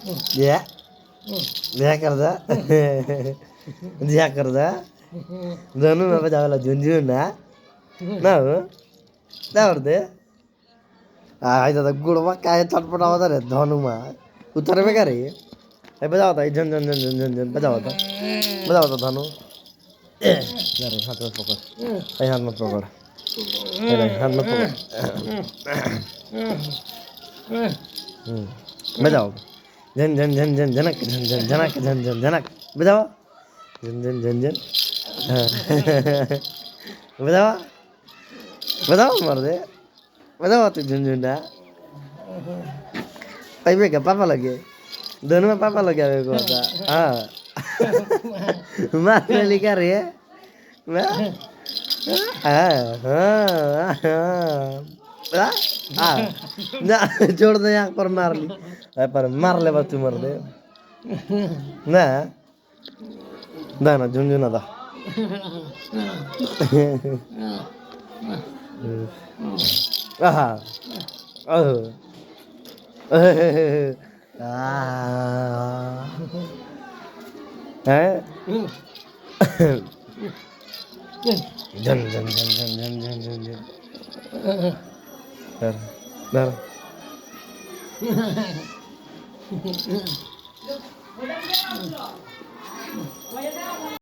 द्या द्या करता द्या करता धनु बाबा जावला झुंझुन ना हो आवडते दादा गुडवा काय चटपटा होता रे धनुमा उतर में रे बजाओ होता झन झन झन झन झन झन बजाओ होता धनु हाथ में पकड़ हाथ में पकड़ हाथ में पकड़ बजाओ झन झन झन झन झनक झन झन झनक झन झन झनक बजाओ झन झन झन झन बजाओ बजाओ मर दे बजाओ तू झुनझुना पाइबे क्या पापा लगे दोनों में पापा लगे मेरे को होता हाँ मार लिखा रही है मैं हाँ हाँ ना छोड़ दे यहाँ पर मार ली पर मार ले बस तू मर दे ना ना ना झुनझुना था हाँ झन झन झन झन झन झन झन झन डर डर